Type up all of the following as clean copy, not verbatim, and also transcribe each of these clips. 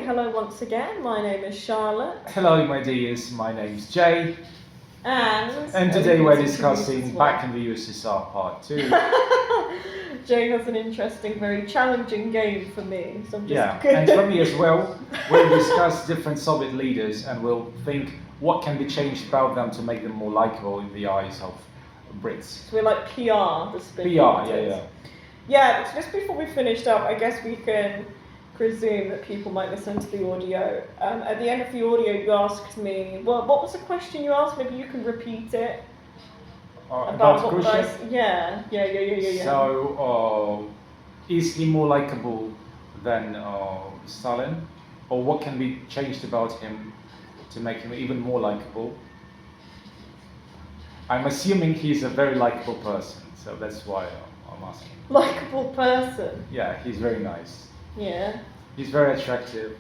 hello once again. My name is Charlotte. Hello, my dears. My name's Jay. And Today we're discussing Back in the USSR Part 2. Jay has an interesting, very challenging game for me. So I'm just and for me as well. We'll discuss different Soviet leaders and we'll think what can be changed about them to make them more likable in the eyes of Brits. So we're like PR, the spin. PR, Yeah, but just before we finished up, I guess we can presume that people might listen to the audio. At the end of the audio, you asked me, well, what was the question you asked? Maybe you can repeat it. About Khrushchev? Yeah. So, is he more likable than Stalin? Or what can be changed about him to make him even more likable? I'm assuming he's a very likable person, so that's why I'm asking. Likable person? Yeah, he's very nice. Yeah. He's very attractive.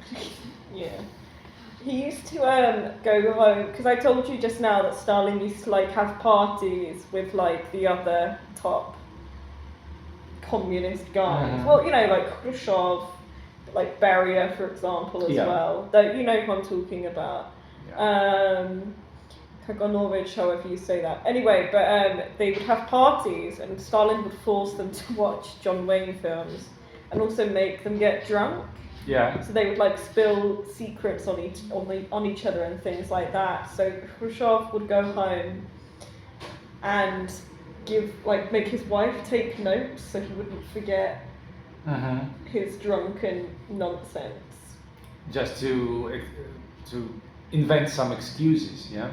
Yeah. He used to go home, because I told you just now that Stalin used to like have parties with like the other top communist guys. Mm-hmm. Well, you know, like Khrushchev, like Beria, for example, as well. You know who I'm talking about. Yeah. Kaganovich, however you say that. Anyway, but they would have parties, and Stalin would force them to watch John Wayne films, and also make them get drunk. Yeah. So they would like spill secrets on each other and things like that. So Khrushchev would go home and make his wife take notes so he wouldn't forget his drunken nonsense. Just to invent some excuses, yeah.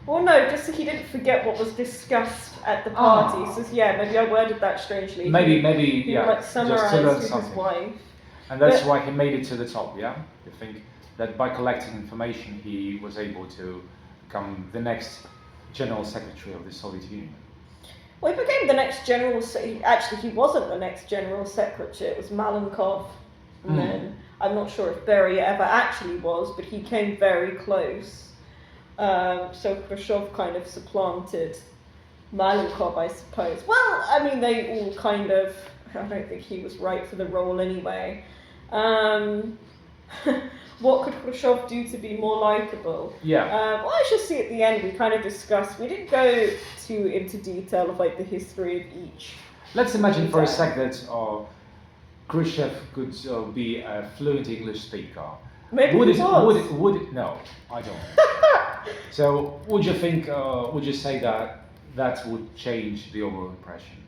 Well, no, just so he didn't forget what was discussed at the party. So yeah, maybe I worded that strangely. Maybe he would like summarize to his wife. And that's why he made it to the top, yeah? You think that by collecting information he was able to become the next General Secretary of the Soviet Union? Well, he became the next General Actually, he wasn't the next General Secretary, it was Malenkov. And then, I'm not sure if Beria ever actually was, but he came very close. So Khrushchev kind of supplanted Malenkov, I suppose. Well, I mean, they all kind of... I don't think he was right for the role anyway. What could Khrushchev do to be more likable? Yeah. Well, I shall see at the end. We kind of discussed. We didn't go too into detail of like the history of each. Let's imagine for a sec that Khrushchev could be a fluent English speaker. Maybe would he was. Would it? No, I don't. So, would you think? Would you say that would change the overall impression?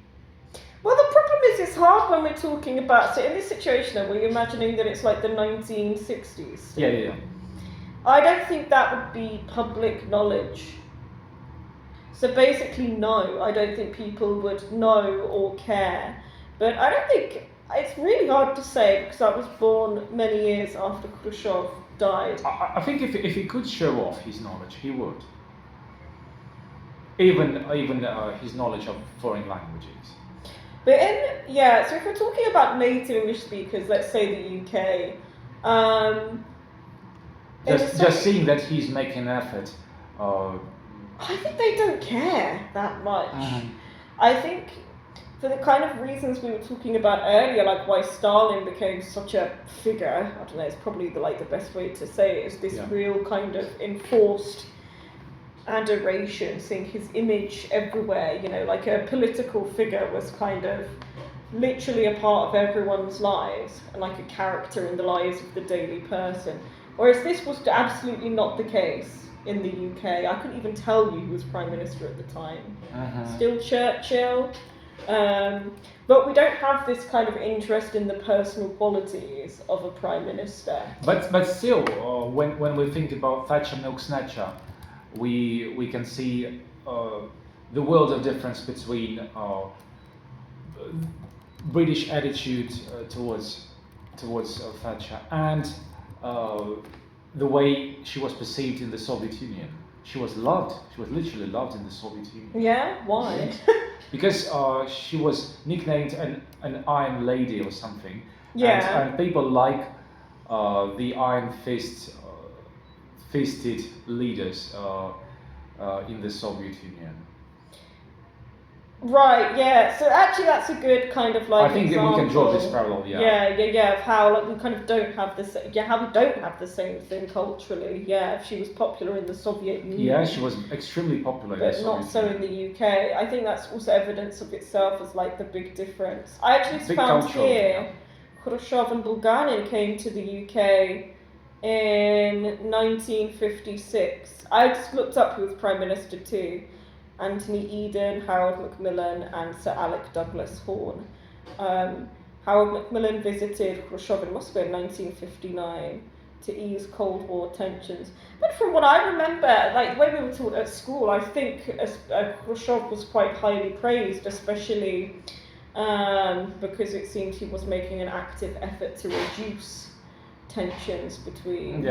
Well, the problem is it's hard when we're talking about... So in this situation, are we imagining that it's like the 1960s? Yeah. I don't think that would be public knowledge. So basically, no, I don't think people would know or care. But I don't think... It's really hard to say because I was born many years after Khrushchev died. I think if he could show off his knowledge, he would. Even his knowledge of foreign languages. But so if we're talking about native English speakers, let's say the UK, just seeing that he's making an effort. I think they don't care that much. I think for the kind of reasons we were talking about earlier, like why Stalin became such a figure, I don't know, it's probably the best way to say it, is this real kind of enforced adoration, seeing his image everywhere, you know, like a political figure was kind of literally a part of everyone's lives and like a character in the lives of the daily person. Whereas this was absolutely not the case in the UK. I couldn't even tell you who was Prime Minister at the time. Still Churchill. But we don't have this kind of interest in the personal qualities of a Prime Minister. But still, when we think about Thatcher Milk Snatcher, we can see the world of difference between British attitude towards Thatcher and the way she was perceived in the Soviet Union. She was loved. She was literally loved in the Soviet Union. Yeah? Why? Because she was nicknamed an Iron Lady or something. Yeah. And people like the Iron Fisted leaders in the Soviet Union. Right, yeah. So actually, that's a good kind of like. I think example. we can draw this parallel. Yeah. Yeah. Of how like we kind of don't have this. Yeah, how we don't have the same thing culturally. Yeah, if she was popular in the Soviet Union. Yeah, she was extremely popular, but in the not Soviet so Union. in the UK. I think that's also evidence of itself as like the big difference. I actually Big found cultural, here yeah. Khrushchev and Bulgarin came to the UK in 1956. I just looked up who was Prime Minister too. Anthony Eden, Harold Macmillan, and Sir Alec Douglas Horne. Harold Macmillan visited Khrushchev in Moscow in 1959 to ease Cold War tensions. But from what I remember, like when we were taught at school, I think Khrushchev was quite highly praised, especially because it seemed he was making an active effort to reduce tensions between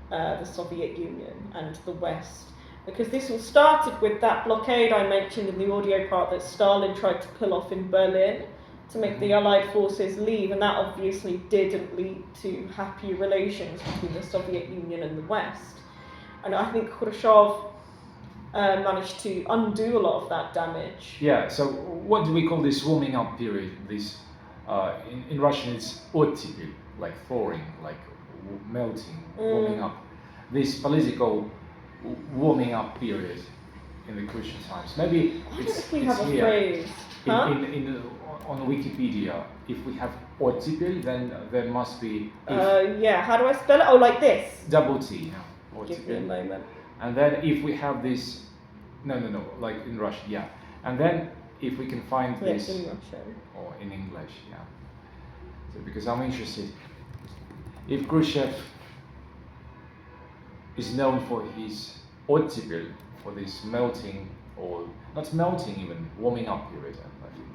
the Soviet Union and the West. Because this all started with that blockade I mentioned in the audio part that Stalin tried to pull off in Berlin to make the Allied forces leave, and that obviously didn't lead to happy relations between the Soviet Union and the West. And I think Khrushchev managed to undo a lot of that damage. Yeah, so what do we call this warming up period? This, in Russian it's ottepel, like thawing, like melting, warming up. This political warming up period in the Christian times. Maybe it's we have a here. phrase. Huh? On Wikipedia, if we have ottepel, then there must be. Yeah, how do I spell it? Oh, like this. Double T. Yeah, Give me a moment. And then if we have this, no, like in Russian, yeah. And then if we can find this in Russian or in English, yeah. So because I'm interested, if Khrushchev is known for his ottepel, for this melting, or not melting even, warming up period, I think.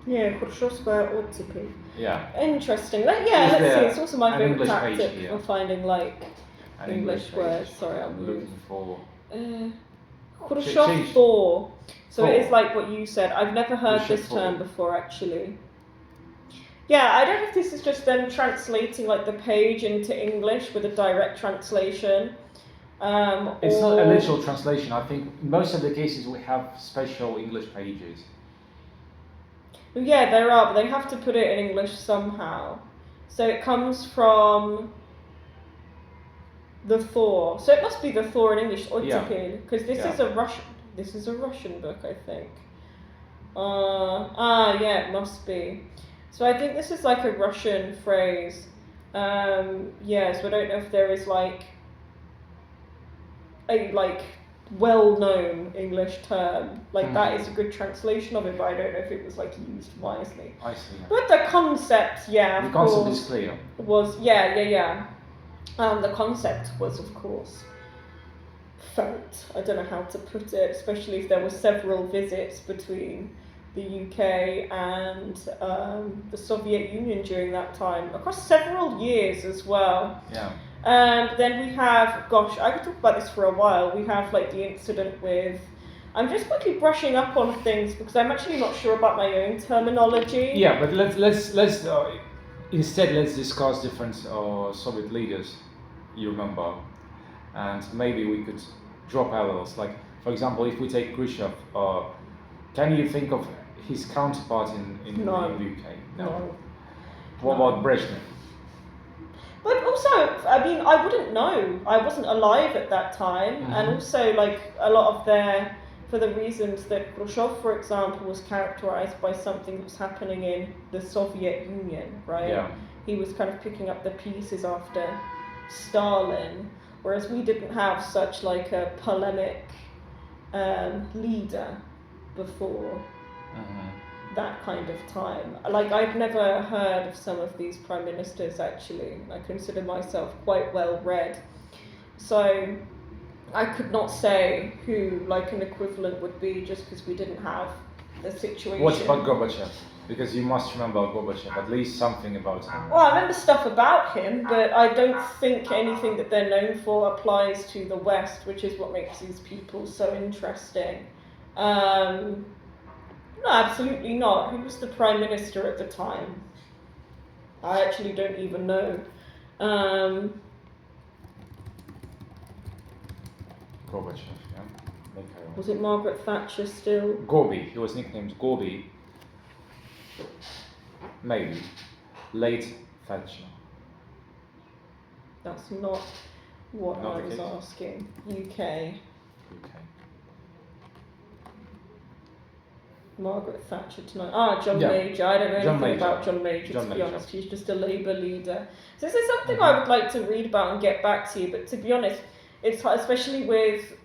Yeah, Khrushchevskaya ottepel. Yeah. Interesting. Like, yeah, let's see. It's also my favorite tactic for finding like English words. Sorry, I'm looking for. Khrushchev thaw. So it is like what you said. I've never heard this term before, actually. Yeah, I don't know if this is just them translating like the page into English with a direct translation. It's not a literal translation. I think in most of the cases we have special English pages. Yeah, there are, but they have to put it in English somehow. So it comes from the Thor. So it must be the Thor in English, ottepel, because this is a Russian. This is a Russian book, I think. Yeah, it must be. So I think this is like a Russian phrase. Yeah, so I don't know if there is like a well-known English term. Like that is a good translation of it, but I don't know if it was like used wisely. I see. But the concept, the concept is clear. Was yeah. The concept was, of course, felt. I don't know how to put it, especially if there were several visits between the UK and the Soviet Union during that time, across several years as well. Yeah. Then we have, gosh, I could talk about this for a while. We have like the incident with. I'm just quickly brushing up on things because I'm actually not sure about my own terminology. Yeah, but let's instead let's discuss different Soviet leaders you remember, and maybe we could draw parallels. Like for example, if we take Khrushchev, can you think of his counterpart in the UK? No. What about Brezhnev? But also, I mean, I wouldn't know. I wasn't alive at that time, and also like a lot of for the reasons that Khrushchev, for example, was characterized by something that was happening in the Soviet Union, right? Yeah. He was kind of picking up the pieces after Stalin, whereas we didn't have such like a polemic leader before that kind of time. Like I've never heard of some of these prime ministers actually. I consider myself quite well read, so I could not say who like an equivalent would be just because we didn't have the situation. What about Gorbachev? Because you must remember Gorbachev, at least something about him. Well, I remember stuff about him, but I don't think anything that they're known for applies to the West, which is what makes these people so interesting. No, absolutely not. Who was the Prime Minister at the time? I actually don't even know. Gorbachev, yeah. Okay. Was it Margaret Thatcher still? Gorby. He was nicknamed Gorby. Maybe. Late Thatcher. That's not what Not I the was case. asking. UK. Okay. Margaret Thatcher tonight. Ah, John Yeah. Major. I don't know John anything Major. about John Major, John to be Major. honest. He's just a Labour leader. So this is something I would like to read about and get back to you, but to be honest, it's especially with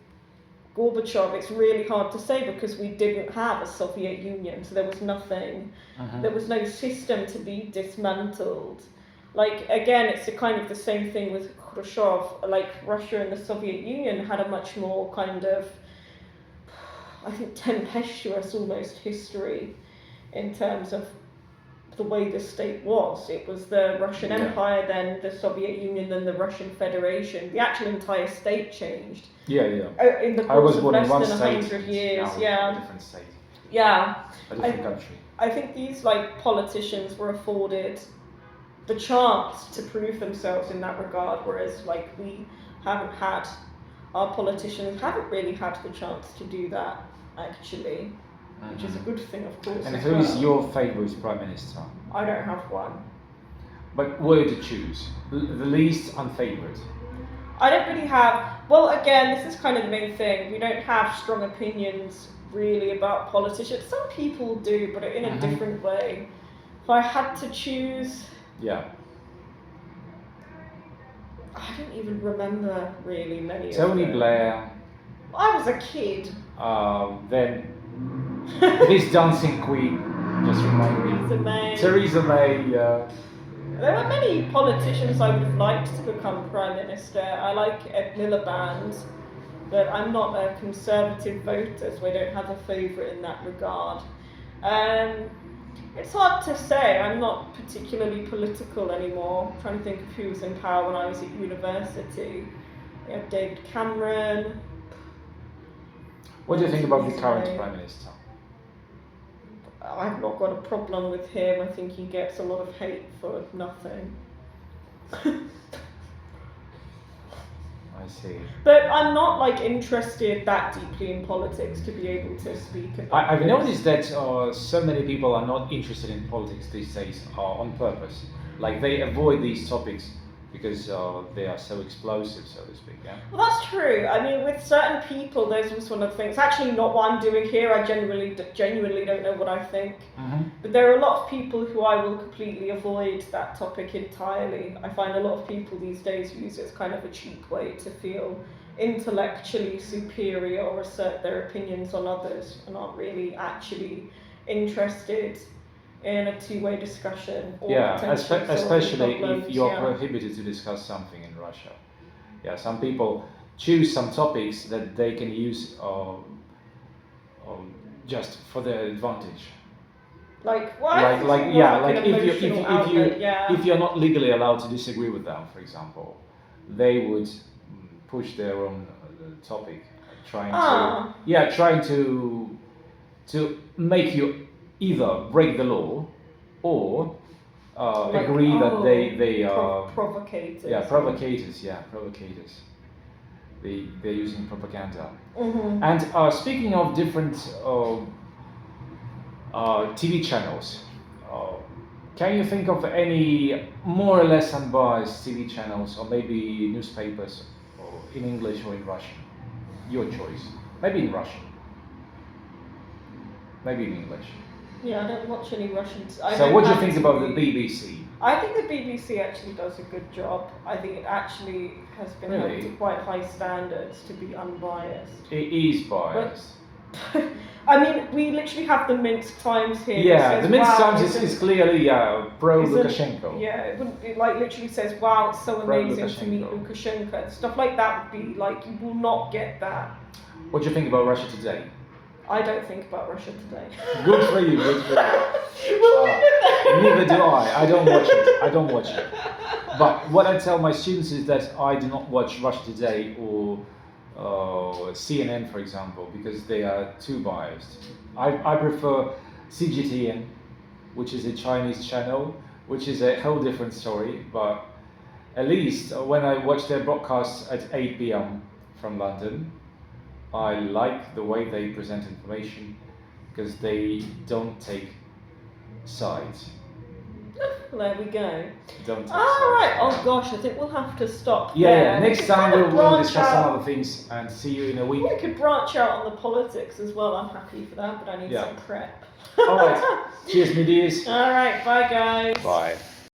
Gorbachev, it's really hard to say because we didn't have a Soviet Union, so there was nothing, there was no system to be dismantled. Like, again, it's a kind of the same thing with Khrushchev. Like, Russia and the Soviet Union had a much more kind of, I think, tempestuous almost history in terms of the way the state was. It was the Russian Empire, then the Soviet Union, then the Russian Federation. The actual entire state changed. Yeah. In the I was course of born in less one than state. 100 years, Now yeah. a different state. Yeah. A different country. I think these politicians were afforded the chance to prove themselves in that regard, whereas we haven't had, our politicians haven't really had the chance to do that actually, which is a good thing, of course. And who is your favourite Prime Minister? I don't have one. But were to choose, the least unfavourite. I don't really have, well, again, this is kind of the main thing. We don't have strong opinions really about politicians. Some people do, but in a different way. If I had to choose, yeah, I don't even remember really many Tony of them. Blair. I was a kid. Then this dancing queen, just remind me. Theresa May. Theresa May. There were many politicians I would have liked to become Prime Minister. I like Ed Miliband, but I'm not a conservative voter, so I don't have a favourite in that regard. It's hard to say. I'm not particularly political anymore. I'm trying to think of who was in power when I was at university. We have David Cameron. What do you think about the current Prime Minister? I've not got a problem with him. I think he gets a lot of hate for nothing. I see. But I'm not interested that deeply in politics to be able to speak about I've this. noticed that so many people are not interested in politics these days on purpose. Like they avoid these topics because they are so explosive, so to speak. Yeah. Well, that's true. I mean, with certain people, there's also one of the things. It's actually not what I'm doing here. I genuinely don't know what I think. But there are a lot of people who I will completely avoid that topic entirely. I find a lot of people these days use it as kind of a cheap way to feel intellectually superior or assert their opinions on others, and aren't really actually interested in a two-way discussion. Or Especially problems, if you are prohibited to discuss something in Russia. Yeah, some people choose some topics that they can use just for their advantage. If you're not legally allowed to disagree with them, for example, they would push their own topic, trying to make you either break the law or agree that they are provocators. Provocators. They're using propaganda. And speaking of different TV channels, can you think of any more or less unbiased TV channels, or maybe newspapers, or in English or in Russian? Your choice. Maybe in Russian. Maybe in English. Yeah, I don't watch any Russians. So what do you think about the BBC? I think the BBC actually does a good job. I think it actually has been held to quite high standards to be unbiased. It is biased. But, I mean, we literally have the Minsk Times here. Yeah, the Minsk Times is clearly pro-Lukashenko. Yeah, it literally says, wow, it's so amazing to meet Lukashenko. Stuff like that would be you will not get that. What do you think about Russia Today? I don't think about Russia Today. Good for you, good for you. Neither do I. I don't watch it. But what I tell my students is that I do not watch Russia Today or CNN, for example, because they are too biased. I prefer CGTN, which is a Chinese channel, which is a whole different story. But at least when I watch their broadcasts at 8 p.m. from London, I like the way they present information because they don't take sides. There we go. Don't take Alright, sides. oh gosh, I think we'll have to stop Yeah, there. yeah. We Next could time kind of we'll branch discuss out. some other things and see you in a week. We could branch out on the politics as well. I'm happy for that, but I need Yeah. some prep. All right. Cheers, my dears. Alright, bye guys. Bye.